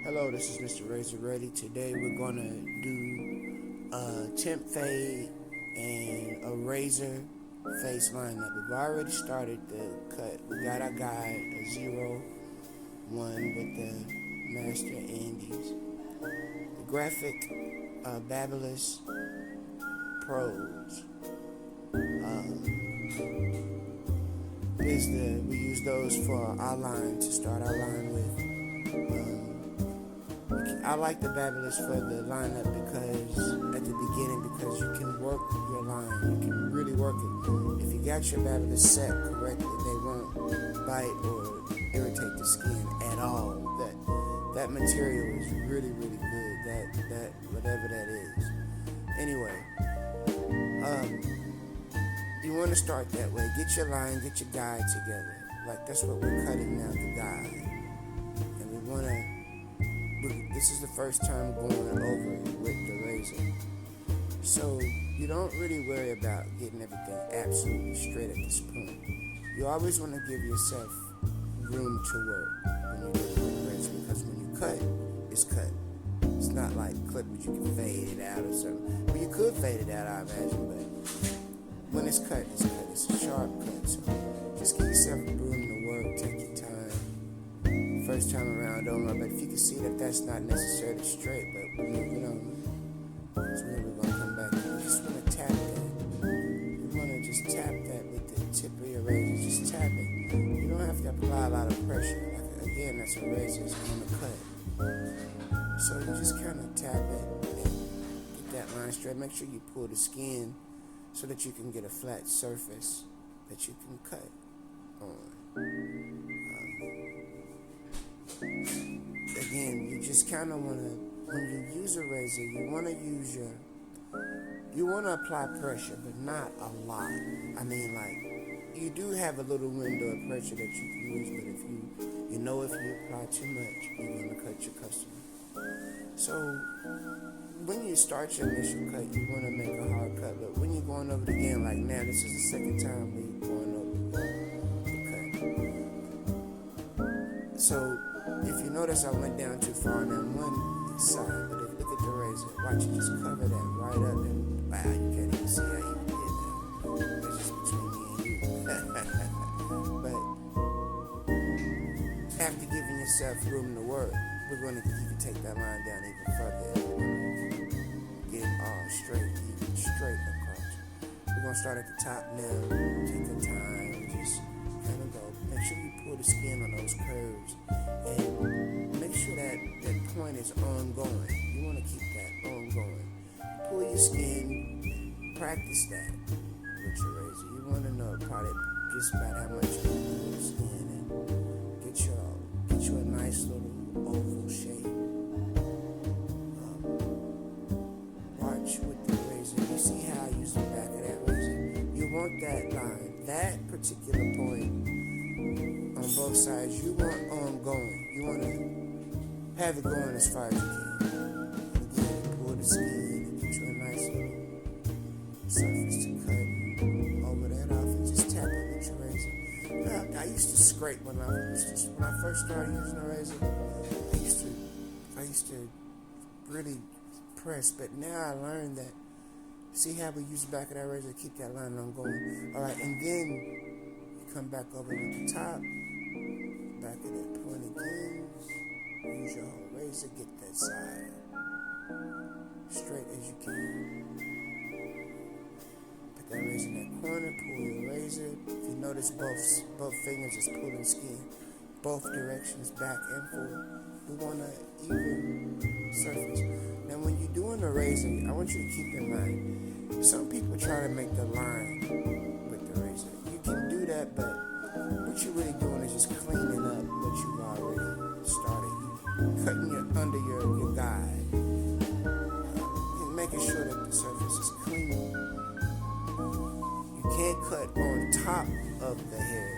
Hello, this is Mr. Razor Ready. Today we're gonna do a temp fade and a razor face lineup. We've already started the cut. We got our guide, a 0-1 with the master Andis. The graphic, BabylissPros. We use those for our line to start our line with. I like the Babyliss for the lineup because at the beginning, because you can work your line, you can really work it. If you got your Babyliss set correctly, they won't bite or irritate the skin at all. That material is really good. That whatever that is. Anyway, you want to start that way. Get your line, get your guide together. Like that's what we're cutting now, the guide, and we want to. This is the first time going over it with the razor. So you don't really worry about getting everything absolutely straight at this point. You always want to give yourself room to work when you do it with the razor, because when you cut, it's cut. It's not like clippers, you can fade it out or something. Well, you could fade it out, I imagine, but when it's cut, it's cut. It's a sharp cut. So just give yourself room to work, take your time. First time around, don't worry. But if you can see that that's not necessarily straight, but we're moving on. That's where we're going to come back. You just want to tap that. You want to just tap that with the tip of your razor. Just tap it. You don't have to apply a lot of pressure. Like, again, that's a razor. It's on the cut. So you just kind of tap it and get that line straight. Make sure you pull the skin so that you can get a flat surface that you can cut on. Again, you just kind of want to, when you use a razor, you want to apply pressure, but not a lot. I mean, like, you do have a little window of pressure that you can use, but if you apply too much, you're going to cut your customer. So, when you start your initial cut, you want to make a hard cut, but when you're going over it again, like now, this is the second time we're going over the cut. So, if you notice, I went down too far on that one side, but if you look at the razor, watch it just cover that right up, and wow, you can't even see how you did that. That's just between me and you. But after giving yourself room to work, we're going to even take that line down even further, and we're going to get it all straight, even straight across. We're going to start at the top now, take the time, just kind of go. Make sure you pull the skin on those curves, and make sure that point is ongoing. You want to keep that ongoing. Pull your skin, practice that with your razor. You want to know probably just about how much you can pull the skin, and get you a nice little oval shape. Watch with the razor. You see how I use the back of that razor? You want that line, that particular point on both sides. You want ongoing. You want to have it going as far as you can. Again, pull the skin and get you a nice little surface to cut over that off, and just tap it with your razor. I used to scrape when I first started using a razor. I used to really press, but now I learned that. See how we use the back of that razor to keep that line ongoing. All right, and then you come back over with the top. Back of that point again. Use your whole razor, get that side straight as you can. Put that razor in that corner, pull your razor. If you notice, both fingers is pulling skin, both directions, back and forth. We want an even surface. Now, when you're doing the razor, I want you to keep in mind, some people try to make the line with the razor. You can do that, but what you're really doing is just cleaning up what you've already started. You're cutting under your guide. And making sure that the surface is clean. You can't cut on top of the hair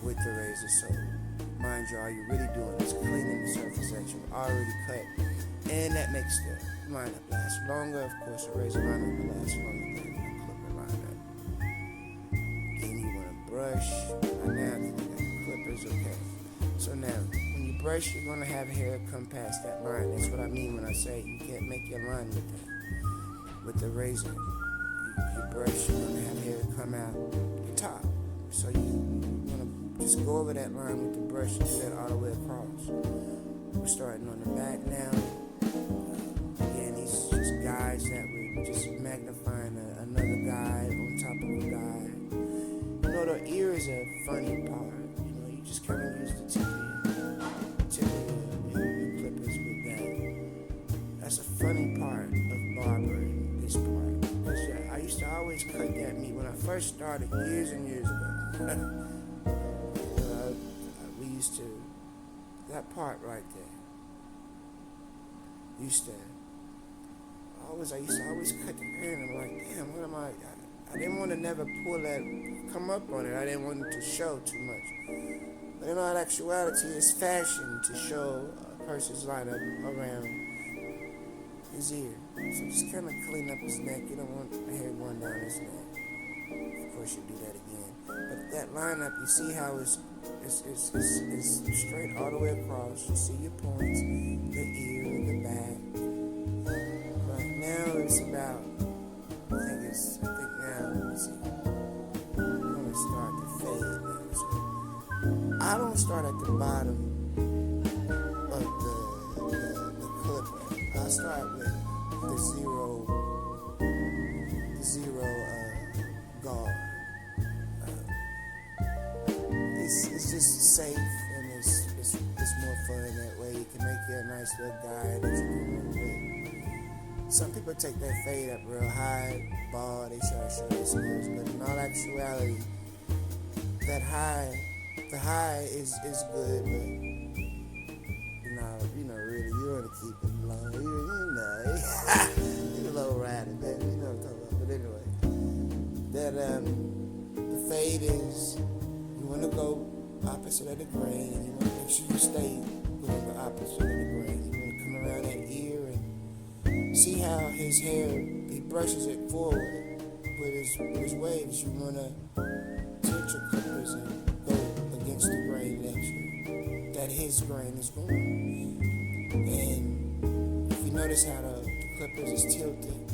with the razor. So, mind you, all you're really doing is cleaning the surface that you've already cut. And that makes the lineup last longer. Of course, a razor lineup will last longer than a clipper lineup. Again, you want to brush. Right now, I think I got clippers, okay. So now, when you brush, you're gonna have hair come past that line. That's what I mean when I say you can't make your line with that. With the razor, you brush, you're gonna have hair come out the top. So you wanna just go over that line with the brush and do that all the way across. We're starting on the back now. Again, these are just guides that we're just magnifying another guide on top of a guide. You know, the ear is a funny part. You know, you just kind of use the tip of your clippers with that. That's a funny part of barbering, this part. Because I used to always cut that meat when I first started years and years ago. We used to, that part right there. I used to always cut the hair, and I'm like, damn, what am I didn't want to never come up on it. I didn't want it to show too much. But in all actuality, it's fashion to show a person's line up around his ear. So just kind of clean up his neck. You don't want the hair going down his neck. Of course, you do that again. But that lineup, you see how it's straight all the way across. You see your points, the ear, the back. But now it's about, I think now, let me see. I'm going to start to fade now. So I don't start at the bottom of the clipper. I start with the zero guard. It's just safe, and it's more fun that way. You can make you a nice little guide that you can run with. Some people take that fade up real high, bald, they try to show their skills, but in all actuality, the high is good, but really, you want to keep it low. You're a low rider, baby. You know what I'm talking about. But anyway, that the fade is, you want to go opposite of the grain, and you want to make sure you stay going the opposite of the grain. You want to come around that ear and see how his hair, he brushes it forward with his waves. You want to tilt your clippers and go against the grain that his grain is going. And if you notice how the clippers is tilted,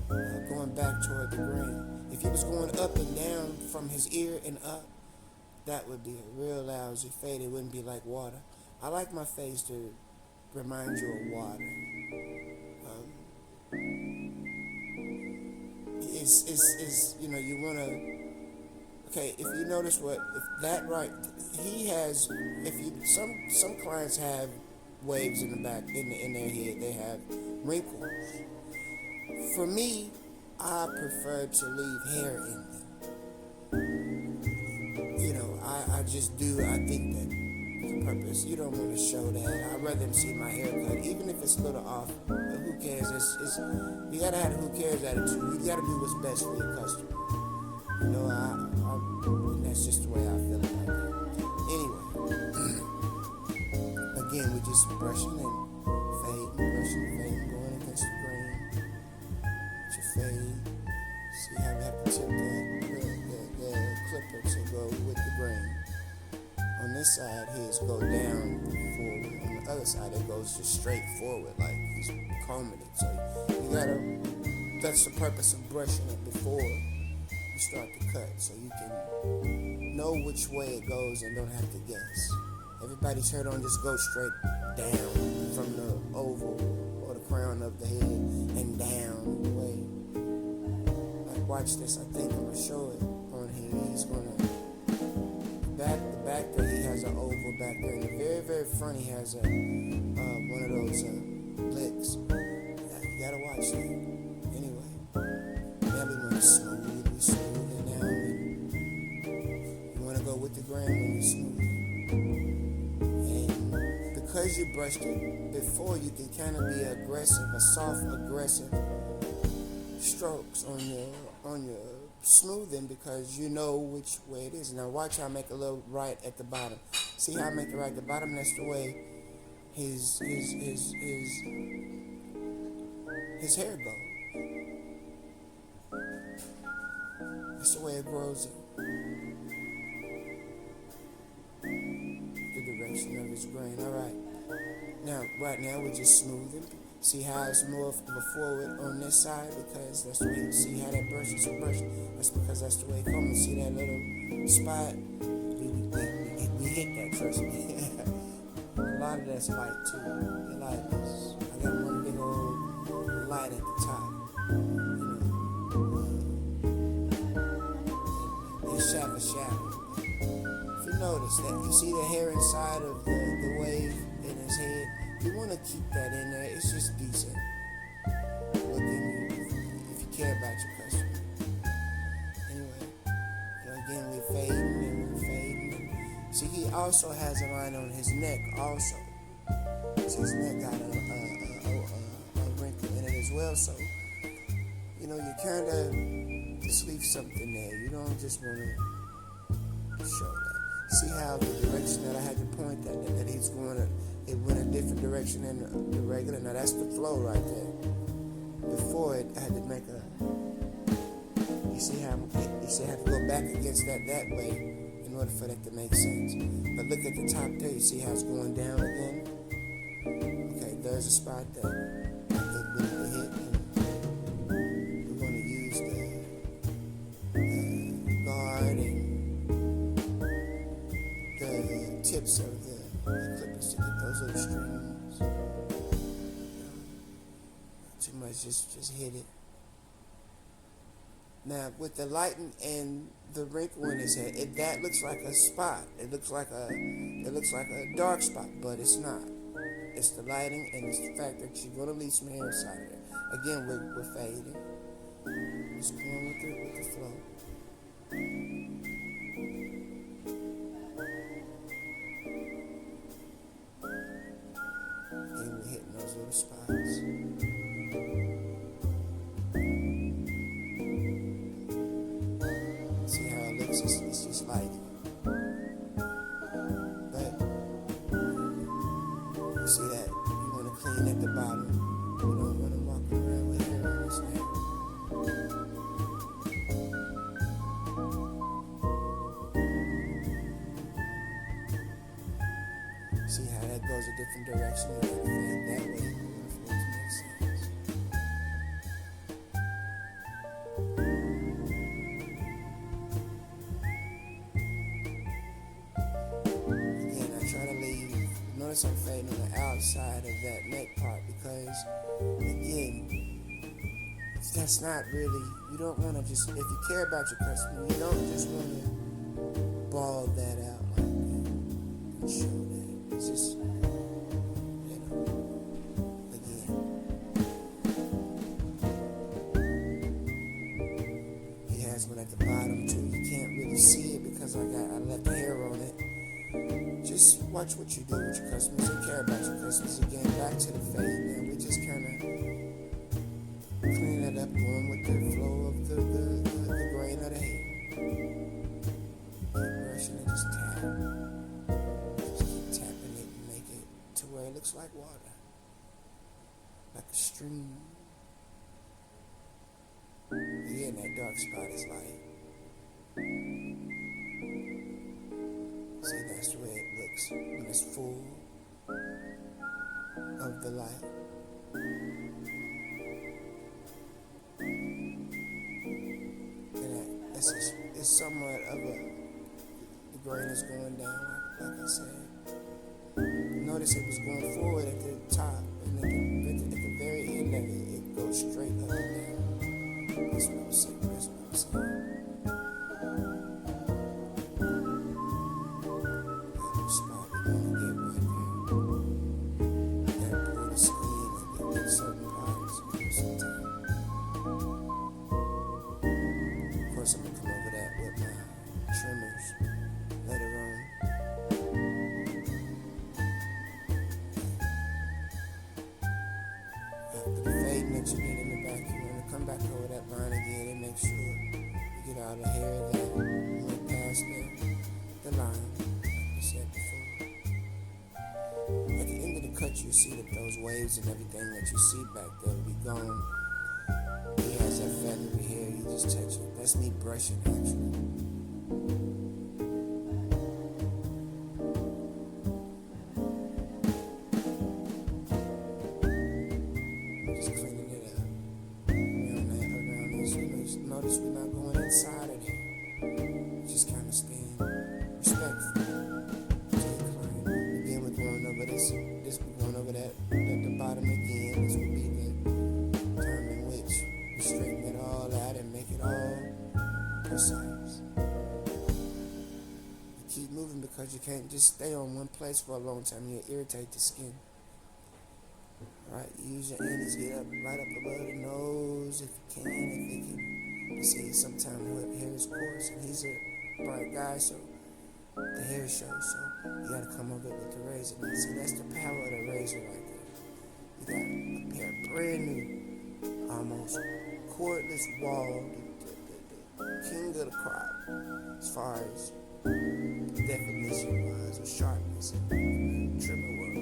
going back toward the grain. If he was going up and down from his ear and up, that would be a real lousy fade. It wouldn't be like water. I like my fades to remind you of water. You want to, okay, if you notice some clients have waves in the back, in their head, they have wrinkles. For me, I prefer to leave hair in them. I just do. I think that the purpose, you don't want to show that. I'd rather them see my haircut, even if it's a little off. Who cares? You gotta have a who cares attitude. You gotta do what's best for your customer. That's just the way I feel about that. Anyway, again, we're just brushing and fading, going against the grain. It's your fade. See how we have to tip the clipper to go with the grain. On this side, his go down forward. On the other side, it goes just straight forward, like he's combing it. So that's the purpose of brushing it before you start to cut, so you can know which way it goes and don't have to guess. Everybody's hair don't just go straight down from the oval or the crown of the head and down the way. Like, watch this. I think I'm gonna show it on here. He's gonna the back there. He has an oval back there, and the very, very front he has one of those licks. You gotta watch that. Anyway, now we want to smooth it now. You want to go with the grain when you smooth it. And because you brushed it before, you can kind of be aggressive, a soft, aggressive strokes on your smoothing, because you know which way it is. Now watch how I make a little right at the bottom. See how I make it right at the bottom? That's the way his hair goes. That's the way it grows. To the direction of his grain. Alright. Now, right now we're just smoothing. See how it's more of a forward on this side because that's the way you see how that brush is a brush. That's because that's the way it comes. See that little spot? We hit that, trust me. A lot of that's light too. The light is, I got one big old light at the top. It's shadow. If you notice that, you see the hair inside of the wave in his head. You want to keep that in there. It's just decent looking if you care about your customer. Anyway, again, we're fading. See, he also has a line on his neck also. So his neck got a wrinkle in it as well. So, you kind of just leave something there. You don't just want to show that. See how the direction that I had to point that he's going to, it went a different direction than the regular. Now that's the flow right there. Before it, I had to make you see how I have to go back against that way in order for that to make sense. But look at the top there. You see how it's going down again? Okay, there's a spot that it will hit. And we're going to use the guard and the tips of the clippers to get those little strings. Too much, just hit it. Now with the lighting and the wrinkle in his head, that looks like a spot. It looks like a dark spot, but it's not. It's the lighting and it's the fact that you're gonna leave some hair inside of it. Again, we're fading. Just going with the flow. And we're hitting those little spots. See how it looks? It's just light. But you see that you want to clean at the bottom. You don't want to walk around with hair on this neck. See how that goes a different direction. You gotta fade that way in order for it to make sense. Again, I try to leave. Notice I'm fading on the outside of that neck part because, again, that's not really. You don't want to just. If you care about your customer, you don't just want to ball that out like that and show that. It's just, again. He has one at the bottom too. You can't really see it because I left the hair on it. Just watch what you do with your customers and care about your customers. Again, back to the fade. Now we just kind of clean it up, going with the flow of the grain of the hair. Keep brushing and just tap. Where it looks like water, like a stream. Again, that dark spot is light. See, that's the way it looks when it's full of the light. And it's somewhat of the grain is going down, like I said. Notice it was going forward at the top, and at the very end of it goes straight up and down. That's what I was saying. That spot we're going to get right there. You gotta pull the skin and get certain parts sometimes. Of course, I'm going to come over that with my trimmers later on. That you get in the back, you want to come back over that line again and make sure you get all the hair that went past the line, like I said before. At the end of the cut, you see that those waves and everything that you see back there will be gone. He has that feathery hair, you just touch it. That's me brushing, actually. notice we're not going inside of there. We just kind of staying respectful to the client. Again, we're going over this we're going over that at the bottom again. This will be the time in which we straighten it all out and make it all precise. You keep moving because you can't just stay on one place for a long time. You'll irritate the skin. Right, use your Andis, get up right up above the nose if you can, if it can. You see, sometimes hair is coarse, and he's a bright guy, so the hair shows. So you gotta come over with the razor. Now, see, that's the power of the razor right there. You got a pair of brand new, almost cordless Wahl, the king of the crop, as far as definition-wise or sharpness in the trimmer world.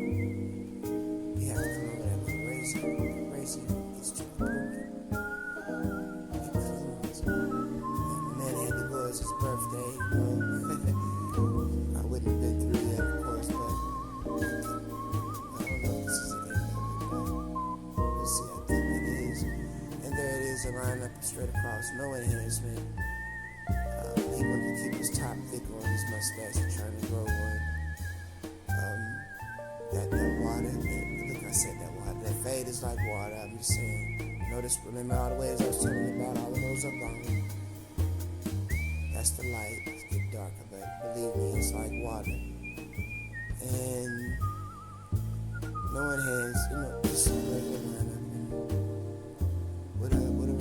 You have to come over there with a razor. The razor gets to the point. It comes. And the man had to go as his birthday, you know. I wouldn't have been through that, of course, but I don't know if this is the end of it, but we'll see. I think it is. And there it is, a line up straight across. No enhancement. He wanted to keep his top thick on his mustache and trying to grow one. That water, look, I said that water. That fade is like water. I'm just saying. Notice, remember all the ways I was telling you about, all of those are gone. That's the light. It's getting darker, but believe me, it's like water. And no one has, just a regular lineup with a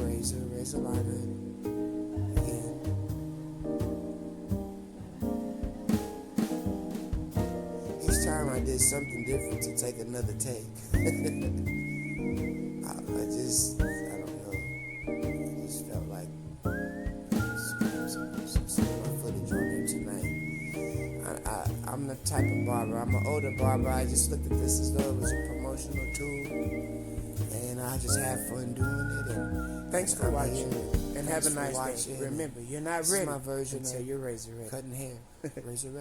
razor liner. Again. Each time I did something different to take another take. I don't know. I just felt like some footage on there tonight. I'm the type of barber. I'm an older barber. I just looked at this as though it was a promotional tool, and I just have fun doing it. And thanks for watching, and have a nice day. Remember, you're not ready. This is my version of your razor ready. Cutting hair. Razor ready.